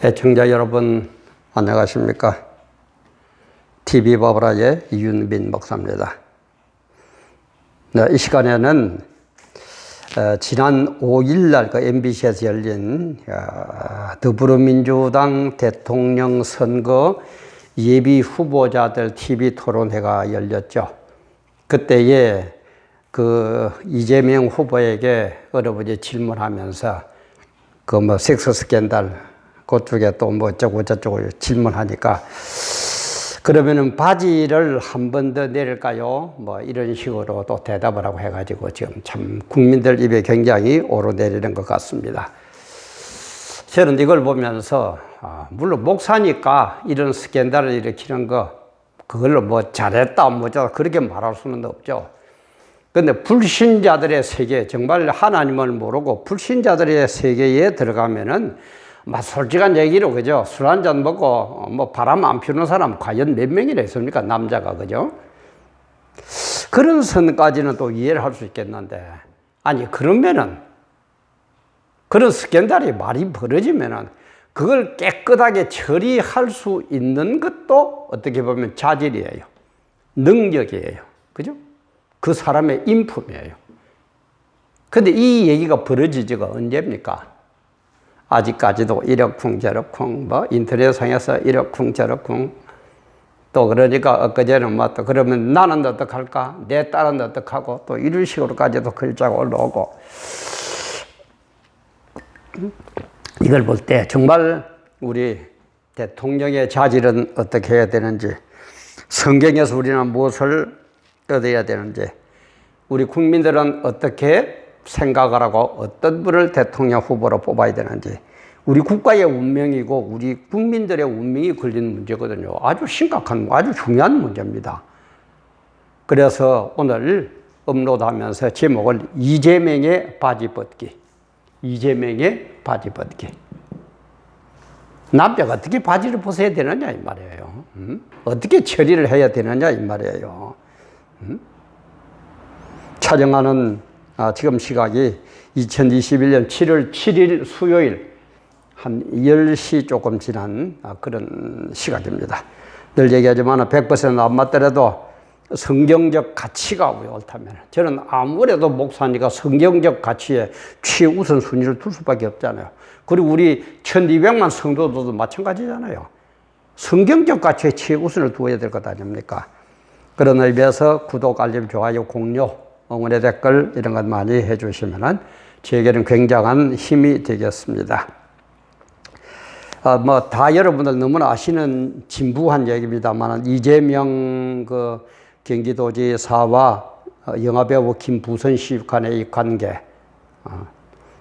애청자 여러분 안녕하십니까? TV바브라의 이윤빈 목사입니다. 네, 이 시간에는 지난 5일날 그 MBC에서 열린 더불어민주당 대통령 선거 예비 후보자들 TV 토론회가 열렸죠. 그때에 그 이재명 후보에게 여러분이 질문하면서 그 뭐 섹스 스캔들 그쪽에 또 뭐 어쩌고 저쩌고 질문하니까 그러면은 바지를 한 번 더 내릴까요? 뭐 이런 식으로 또 대답을 하고 해가지고 지금 참 국민들 입에 굉장히 오르내리는 것 같습니다. 저는 이걸 보면서 물론 목사니까 이런 스캔들을 일으키는 거 그걸로 뭐 잘했다 뭐자 그렇게 말할 수는 없죠. 근데 불신자들의 세계, 정말 하나님을 모르고 불신자들의 세계에 들어가면은 막 솔직한 얘기로 그죠? 술 한잔 먹고 뭐 바람 안 피우는 사람 과연 몇 명이나 있습니까? 남자가 그죠? 그런 선까지는 또 이해를 할 수 있겠는데 아니 그러면은 그런 스캔들이 말이 벌어지면은 그걸 깨끗하게 처리할 수 있는 것도 어떻게 보면 자질이에요. 능력이에요. 그죠? 그 사람의 인품이에요. 근데 이 얘기가 벌어지지가 언제입니까? 아직까지도 이러쿵 저러쿵 뭐 인터넷상에서 이러쿵 저러쿵 또 그러니까 엊그제는 뭐 또 그러면 나는 어떡할까? 내 딸은 어떡하고 또 이런 식으로까지도 글자가 올라오고 이걸 볼 때 정말 우리 대통령의 자질은 어떻게 해야 되는지 성경에서 우리는 무엇을 얻어야 되는지 우리 국민들은 어떻게 생각을 하고 어떤 분을 대통령 후보로 뽑아야 되는지 우리 국가의 운명이고 우리 국민들의 운명이 걸린 문제거든요. 아주 심각한 아주 중요한 문제입니다. 그래서 오늘 업로드하면서 제목을 이재명의 바지 벗기 이재명의 바지 벗기 남자가 어떻게 바지를 벗어야 되느냐 이 말이에요. 어떻게 처리를 해야 되느냐 이 말이에요. 촬영하는 지금 시각이 2021년 7월 7일 수요일 한 10시 조금 지난 그런 시각입니다. 늘 얘기하지만 100% 안 맞더라도 성경적 가치가 옳다면 저는 아무래도 목사니까 성경적 가치에 최우선 순위를 둘 수밖에 없잖아요. 그리고 우리 1200만 성도들도 마찬가지잖아요. 성경적 가치에 최우선을 두어야 될 것 아닙니까? 그런 의미에서 구독, 알림, 좋아요, 공유, 응원의 댓글 이런 것 많이 해주시면 저에게는 굉장한 힘이 되겠습니다. 뭐 다 여러분들 너무나 아시는 진부한 얘기입니다만 이재명 그 경기도지사와 영화배우 김부선 씨 간의 이 관계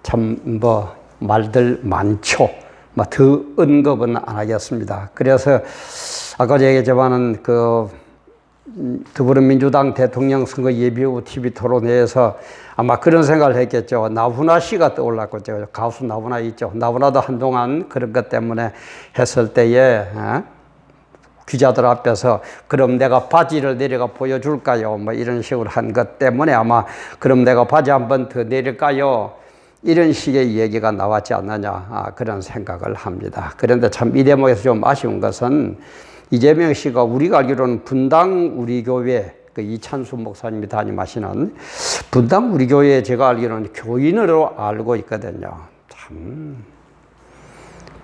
참 뭐 말들 많죠. 뭐 더 언급은 안 하겠습니다. 그래서 아까 얘기했지만은 그 더불어민주당 대통령 선거 예비후보 TV 토론회에서 아마 그런 생각을 했겠죠. 나훈아 씨가 떠올랐겠죠. 가수 나훈아 있죠. 나훈아도 한동안 그런 것 때문에 했을 때에 기자들 앞에서 그럼 내가 바지를 내려가 보여줄까요? 뭐 이런 식으로 한 것 때문에 아마 그럼 내가 바지 한번 더 내릴까요? 이런 식의 얘기가 나왔지 않느냐 그런 생각을 합니다. 그런데 참 이 대목에서 좀 아쉬운 것은 이재명 씨가 우리가 알기로는 분당 우리 교회 그 이찬수 목사님이 담임하시는 분당 우리 교회에 제가 알기로는 교인으로 알고 있거든요. 참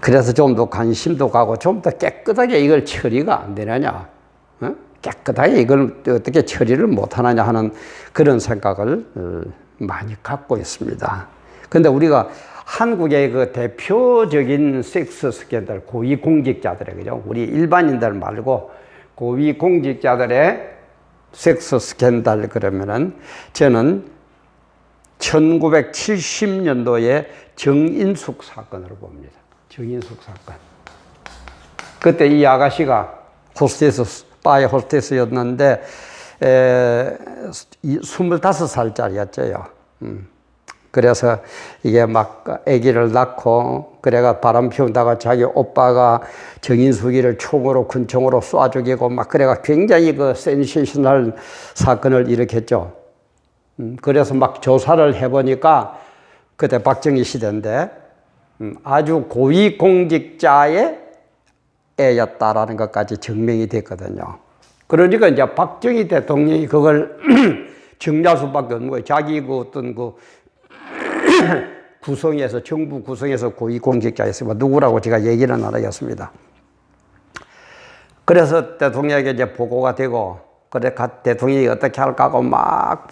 그래서 좀 더 관심도 가고 좀 더 깨끗하게 이걸 처리가 안 되느냐, 깨끗하게 이걸 어떻게 처리를 못 하느냐 하는 그런 생각을 많이 갖고 있습니다. 근데 우리가 한국의 그 대표적인 섹스 스캔들, 고위공직자들의, 그죠? 우리 일반인들 말고 고위공직자들의 섹스 스캔들 그러면은 저는 1970년도에 정인숙 사건으로 봅니다. 정인숙 사건. 그때 이 아가씨가 호스테스, 바의 호스테스였는데, 25살짜리였죠. 그래서 이게 막 아기를 낳고 그래가 바람 피운다가 자기 오빠가 정인숙이를 총으로 군총으로 쏴 죽이고 막 그래가 굉장히 그 센세이셔널 사건을 일으켰죠. 그래서 막 조사를 해보니까 그때 박정희 시대인데 아주 고위공직자의 애였다라는 것까지 증명이 됐거든요. 그러니까 이제 박정희 대통령이 그걸 정리할 수밖에 없는 거예요. 자기 그 어떤 그 구성에서, 정부 구성에서 고위공직자였으면 누구라고 제가 얘기는 안 하겠습니다. 그래서 대통령에게 이제 보고가 되고, 그래, 대통령이 어떻게 할까 하고 막,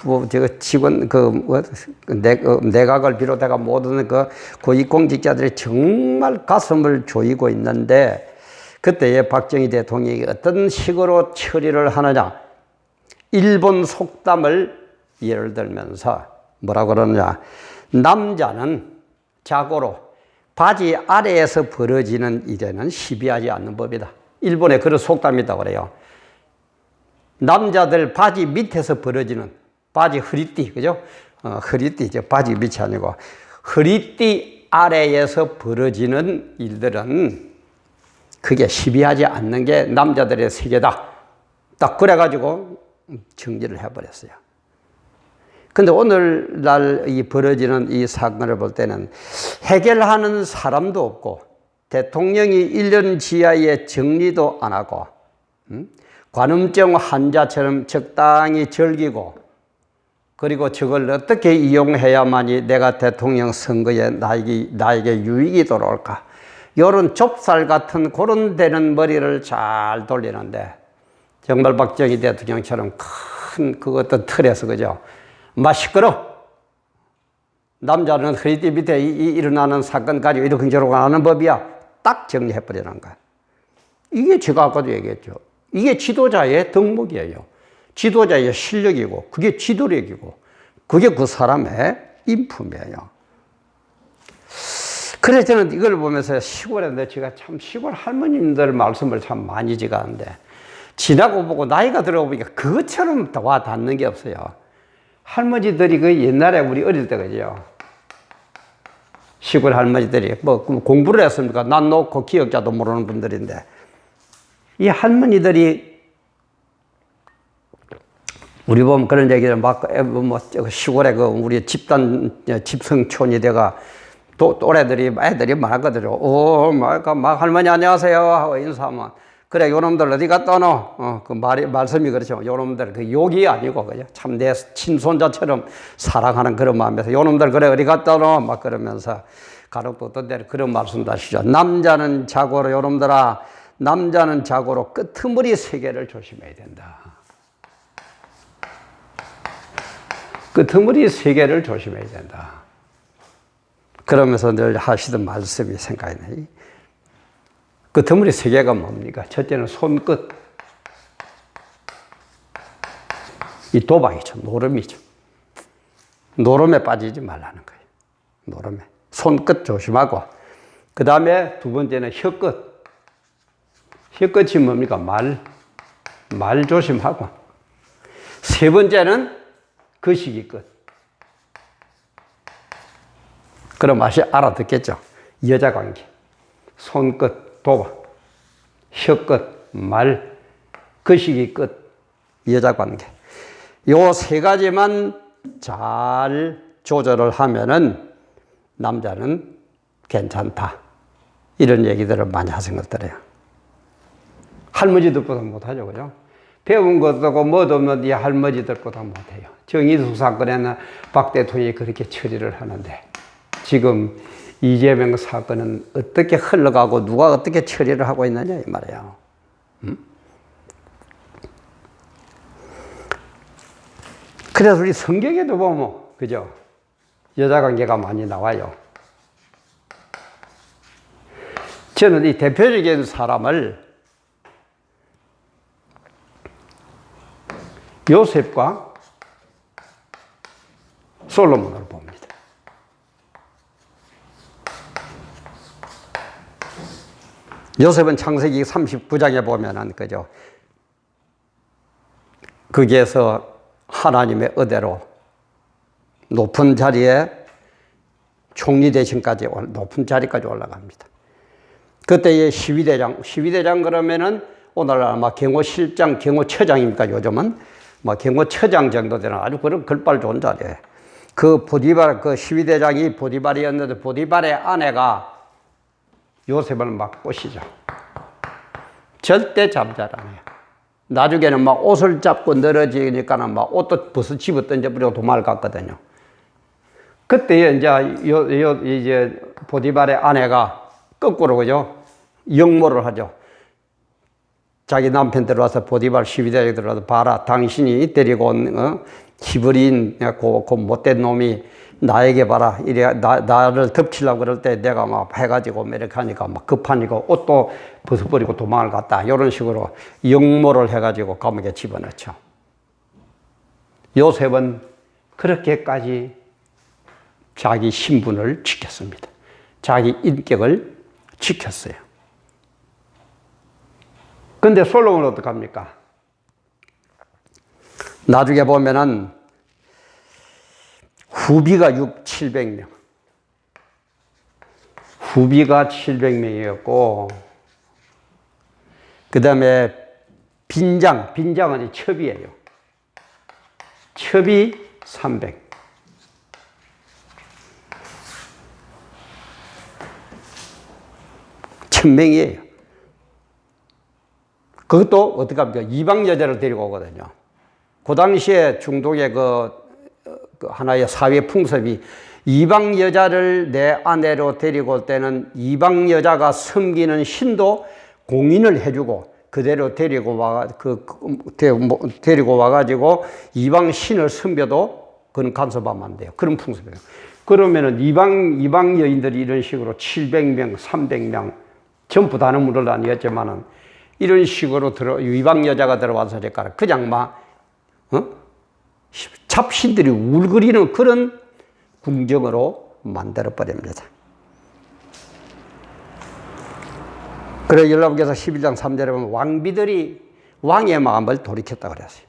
직원, 내각을 비롯해가 모든 그 고위공직자들이 정말 가슴을 조이고 있는데, 그때에 박정희 대통령이 어떤 식으로 처리를 하느냐. 일본 속담을 예를 들면서 뭐라 그러느냐. 남자는 자고로 바지 아래에서 벌어지는 일에는 시비하지 않는 법이다. 일본에 그런 속담이 있다고 그래요. 남자들 바지 밑에서 벌어지는, 바지 허리띠, 그죠? 허리띠죠. 바지 밑이 아니고. 허리띠 아래에서 벌어지는 일들은 그게 시비하지 않는 게 남자들의 세계다. 딱 그래가지고 정리를 해버렸어요. 근데 오늘날 이 벌어지는 이 사건을 볼 때는 해결하는 사람도 없고, 대통령이 1년 지하에 정리도 안 하고, 관음증 환자처럼 적당히 즐기고, 그리고 저걸 어떻게 이용해야만이 내가 대통령 선거에 나에게 유익이 돌아올까. 요런 좁쌀 같은 그런 되는 머리를 잘 돌리는데, 정말 박정희 대통령처럼 큰 그 어떤 틀에서, 그죠? 막 시끄러. 남자는 허리띠 밑에 일어나는 사건 가지고 이렇게 저렇게 하는 법이야. 딱 정리해버리는 거야. 이게 제가 아까도 얘기했죠. 이게 지도자의 덕목이에요. 지도자의 실력이고, 그게 지도력이고, 그게 그 사람의 인품이에요. 그래서 저는 이걸 보면서 시골에, 제가 참 시골 할머님들 말씀을 참 많이 지가는데, 지나고 보고 나이가 들어보니까 그것처럼 와 닿는 게 없어요. 할머니들이 그 옛날에 우리 어릴 때, 그죠? 시골 할머니들이 뭐 공부를 했습니까? 난 놓고 기억자도 모르는 분들인데, 이 할머니들이 우리 보면 그런 얘기를 막, 시골에 그 우리 집성촌이 돼가 또래들이, 애들이 말하거든요. 막 할머니 안녕하세요 하고 인사하면, 그래, 요놈들 어디 갔다 노? 말씀이 그렇죠. 요놈들, 그 욕이 아니고, 그죠? 참 내 친손자처럼 사랑하는 그런 마음에서, 요놈들, 그래, 어디 갔다 노? 막 그러면서, 가족도 어떤 데는 그런 말씀도 하시죠. 남자는 자고로, 요놈들아, 남자는 자고로 끄트머리 세계를 조심해야 된다. 끄트머리 세계를 조심해야 된다. 그러면서 늘 하시던 말씀이 생각이 나요. 끄트머리 세 개가 뭡니까? 첫째는 손끝. 이 도박이죠. 노름이죠. 노름에 빠지지 말라는 거예요. 노름에. 손끝 조심하고. 그 다음에 두 번째는 혀끝. 혀끝이 뭡니까? 말 조심하고. 세 번째는 거시기 끝. 그럼 맛이 알아듣겠죠? 여자 관계. 손끝. 도박, 혀끝, 말, 거시기 끝, 여자 관계. 요 세 가지만 잘 조절을 하면은 남자는 괜찮다. 이런 얘기들을 많이 하신 것들이에요. 할머니들보다 못하죠, 그죠? 배운 것도 없고 뭐도 없는 이 할머니들보다 못해요. 정의수 사건에는 박 대통령이 그렇게 처리를 하는데, 지금 이재명 사건은 어떻게 흘러가고 누가 어떻게 처리를 하고 있느냐 이 말이에요. 그래서 우리 성경에도 보면, 그죠? 여자 관계가 많이 나와요. 저는 이 대표적인 사람을 요셉과 솔로몬으로 봅니다. 요셉은 창세기 39장에 보면은, 그죠? 거기에서 하나님의 의대로 높은 자리에 총리 대신까지, 높은 자리까지 올라갑니다. 그때의 12대장 그러면은 오늘날 아마 경호실장, 경호처장입니까? 요즘은 뭐 경호처장 정도 되는 아주 그런 글발 좋은 자리에. 그 12대장이 보디발이었는데, 보디발의 아내가 요셉을 막 꼬시죠. 절대 잠잘 안 해요. 나중에는 막 옷을 잡고 늘어지니까는 막 옷도 벗어 집어 던져버리고 도망을 갔거든요. 그때 이제 보디발의 아내가 거꾸로 그죠? 역모를 하죠. 자기 남편 들어와서 보디발 시비대에 들어와서 봐라, 당신이 데리고 온 히브리인 그 못된 놈이 나에게 봐라, 이래 나를 덮치려고 그럴 때 내가 막 해가지고 이렇게 하니까 막 급하니까 옷도 벗어버리고 도망을 갔다. 이런 식으로 역모를 해가지고 감옥에 집어넣죠. 요셉은 그렇게까지 자기 신분을 지켰습니다. 자기 인격을 지켰어요. 근데 솔로몬은 어떡합니까? 나중에 보면은 후비가 700명. 후비가 700명이었고, 그 다음에 빈장은 첩이에요. 첩이 300. 천명이에요. 그것도 어떻게 합니까? 이방 여자를 데리고 오거든요. 그 당시에 중동의 그 하나의 사회 풍습이 이방 여자를 내 아내로 데리고 올 때는 이방 여자가 섬기는 신도 공인을 해주고 그대로 데리고 와가지고 이방 신을 섬겨도 그건 간섭하면 안 돼요. 그런 풍습이에요. 그러면은 이방 여인들이 이런 식으로 700명, 300명 전부 다는 물론 아니었지만은 이런 식으로 이방 여자가 들어와서 그냥 막 잡신들이 울거리는 그런 궁정으로 만들어 버립니다. 그래서 율법기서 11장 3절에 보면 왕비들이 왕의 마음을 돌이켰다 그랬어요.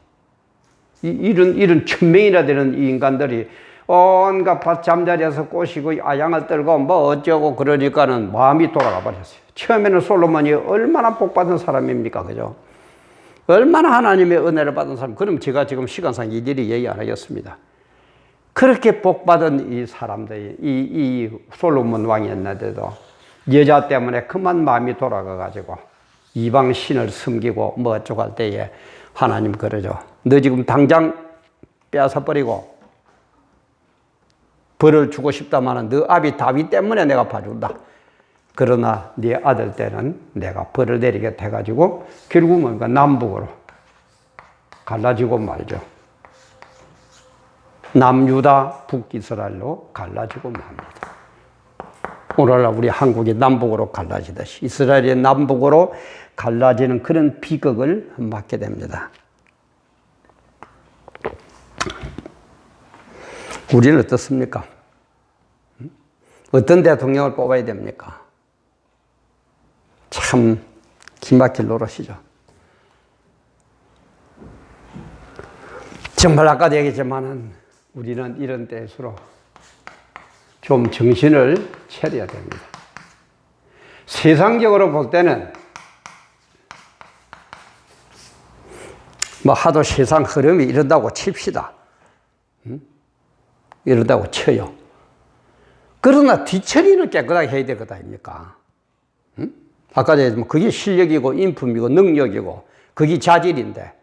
이런 천명이나 되는 이 인간들이 온갖 잠자리에서 꼬시고 아양을 떨고 뭐 어쩌고 그러니까는 마음이 돌아가 버렸어요. 처음에는 솔로몬이 얼마나 복받은 사람입니까? 그죠? 얼마나 하나님의 은혜를 받은 사람. 그럼 제가 지금 시간상 일일이 얘기 안 하겠습니다. 그렇게 복받은 이 사람들이 이 솔로몬 왕이었는데도 여자 때문에 그만 마음이 돌아가가지고 이방 신을 섬기고 뭐 어쩌고 할 때에 하나님 그러죠. 너 지금 당장 빼앗아버리고 벌을 주고 싶다마는 너 아비 다윗 때문에 내가 봐준다. 그러나 네 아들 때는 내가 벌을 내리게 해가지고 결국 뭔가 남북으로 갈라지고 말죠. 남유다, 북이스라엘로 갈라지고 맙니다. 오늘날 우리 한국이 남북으로 갈라지듯이 이스라엘이 남북으로 갈라지는 그런 비극을 맞게 됩니다. 우리는 어떻습니까? 어떤 대통령을 뽑아야 됩니까? 참 기막힐 노릇이죠. 정말 아까도 얘기했지만은 우리는 이런 때일수록 좀 정신을 차려야 됩니다. 세상적으로 볼 때는 뭐 하도 세상 흐름이 이런다고 칩시다. 이런다고 쳐요. 그러나 뒤처리는 깨끗하게 해야 될 것 아닙니까? 아까 얘기했지만 그게 실력이고 인품이고 능력이고 그게 자질인데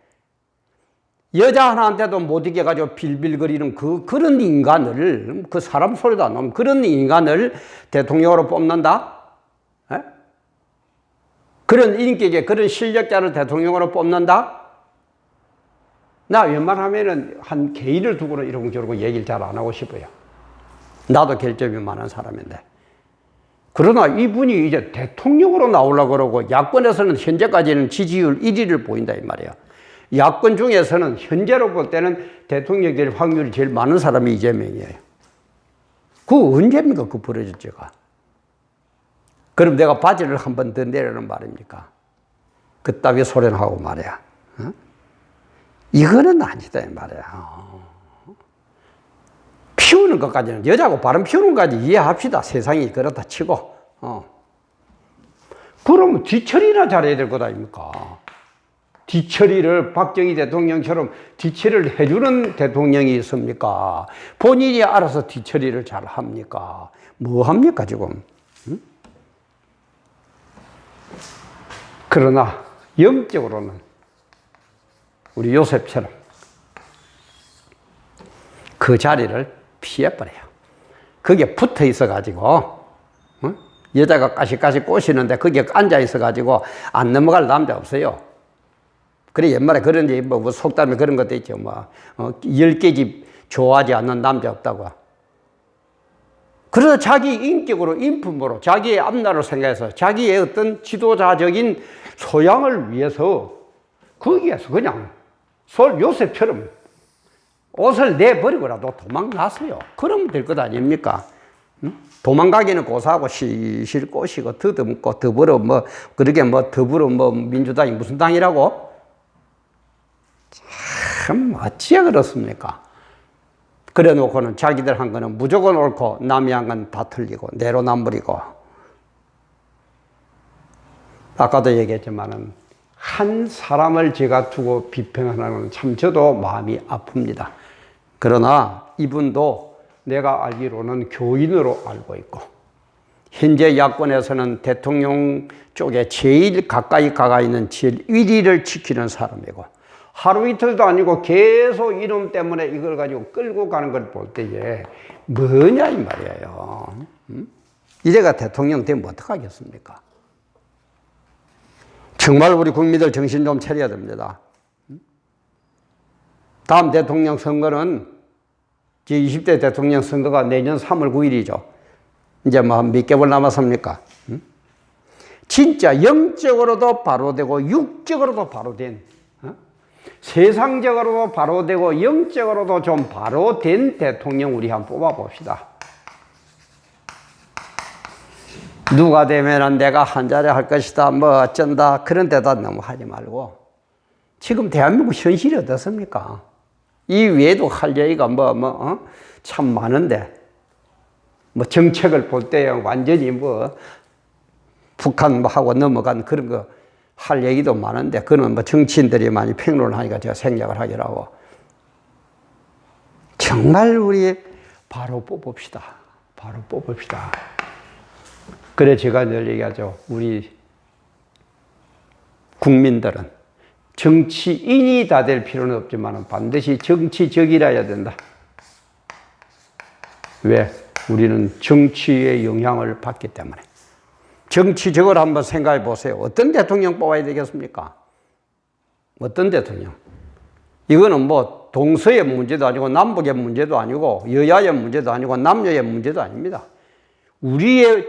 여자 하나한테도 못 이겨가지고 빌빌거리는 그런 인간을 그 사람 소리도 안 나오는 그런 인간을 대통령으로 뽑는다? 에? 그런 인격의 그런 실력자를 대통령으로 뽑는다? 나 웬만하면은 한 개인을 두고는 이러고 저러고 얘기를 잘 안 하고 싶어요. 나도 결점이 많은 사람인데. 그러나 이분이 이제 대통령으로 나오려고 그러고 야권에서는 현재까지는 지지율 1위를 보인다 이 말이에요. 야권 중에서는 현재로 볼 때는 대통령 될 확률이 제일 많은 사람이 이재명이에요. 그거 언제입니까? 그 벌어질 제가. 그럼 내가 바지를 한 번 더 내려는 말입니까? 그따위 소리는 하고 말이야. 어? 이거는 아니다 이 말이야. 피우는 것까지는 여자고 바람 피우는 것까지 이해합시다. 세상이 그렇다 치고. 그러면 뒤처리나 잘해야 될 것 아닙니까? 뒤처리를 박정희 대통령처럼 뒤처리를 해주는 대통령이 있습니까? 본인이 알아서 뒤처리를 잘 합니까? 뭐 합니까 지금? 응? 그러나 영적으로는 우리 요셉처럼 그 자리를 피해버려요. 그게 붙어 있어가지고 여자가 까시까시 꼬시는데 거기에 앉아 있어가지고 안 넘어갈 남자 없어요. 그래 옛말에 그런 뭐 속담에 그런 것도 있죠. 뭐 10개 집 좋아하지 않는 남자 없다고. 그래서 자기 인격으로 인품으로 자기의 앞날을 생각해서 자기의 어떤 지도자적인 소양을 위해서 거기에서 그냥 요셉처럼 옷을 내버리고라도 도망갔어요. 그러면 될 것 아닙니까? 도망가기는 고사하고 실실 꼬시고 더듬고 더불어 뭐 그러게 뭐 더불어 뭐 민주당이 무슨 당이라고? 참 어찌야 그렇습니까? 그래 놓고는 자기들 한 거는 무조건 옳고 남이 한 건 다 틀리고 내로남불이고. 아까도 얘기했지만은 한 사람을 제가 두고 비평하는 건 참 저도 마음이 아픕니다. 그러나 이분도 내가 알기로는 교인으로 알고 있고 현재 야권에서는 대통령 쪽에 제일 가까이 가가 있는 제일 1위를 지키는 사람이고 하루 이틀도 아니고 계속 이름 때문에 이걸 가지고 끌고 가는 걸 볼 때에 뭐냐 이 말이에요. 이래가 대통령 되면 어떡하겠습니까? 정말 우리 국민들 정신 좀 차려야 됩니다. 다음 대통령 선거는 제20대 대통령 선거가 내년 3월 9일이죠. 이제 뭐 몇 개월 남았습니까? 진짜 영적으로도 바로되고 육적으로도 바로된 세상적으로도 바로되고 영적으로도 좀 바로된 대통령 우리 한번 뽑아봅시다. 누가 되면은 내가 한 자리 할 것이다 뭐 어쩐다 그런 데다 너무 하지 말고 지금 대한민국 현실이 어떻습니까? 이 외에도 할 얘기가 참 많은데 뭐 정책을 볼 때 완전히 뭐 북한 하고 넘어간 그런 거 할 얘기도 많은데 그거는 뭐 정치인들이 많이 평론을 하니까 제가 생략을 하기로 하고 정말 우리 바로 뽑읍시다. 바로 뽑읍시다. 그래 제가 늘 얘기하죠. 우리 국민들은 정치인이 다 될 필요는 없지만 반드시 정치적이라야 된다. 왜? 우리는 정치의 영향을 받기 때문에. 정치적으로 한번 생각해 보세요. 어떤 대통령 뽑아야 되겠습니까? 어떤 대통령? 이거는 뭐 동서의 문제도 아니고 남북의 문제도 아니고 여야의 문제도 아니고 남녀의 문제도 아닙니다. 우리의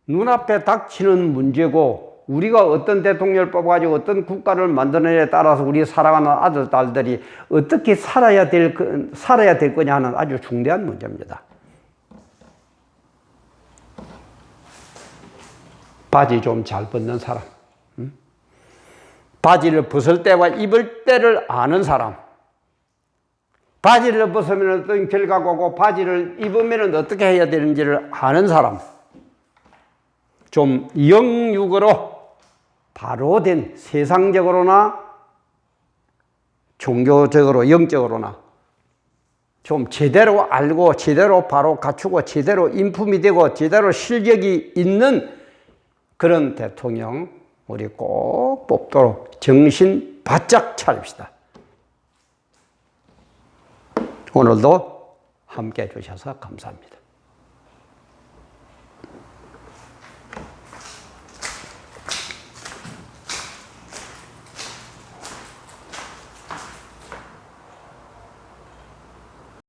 눈앞에 닥치는 문제고 우리가 어떤 대통령을 뽑아가지고 어떤 국가를 만드느냐에 따라서 우리 살아가는 아들, 딸들이 어떻게 살아야 될 거냐 하는 아주 중대한 문제입니다. 바지 좀 잘 벗는 사람, 바지를 벗을 때와 입을 때를 아는 사람, 바지를 벗으면 어떤 결과가 오고 바지를 입으면 어떻게 해야 되는지를 아는 사람, 좀 영육으로 바로 된 세상적으로나 종교적으로 영적으로나 좀 제대로 알고 제대로 바로 갖추고 제대로 인품이 되고 제대로 실력이 있는 그런 대통령 우리 꼭 뽑도록 정신 바짝 차립시다. 오늘도 함께 해주셔서 감사합니다.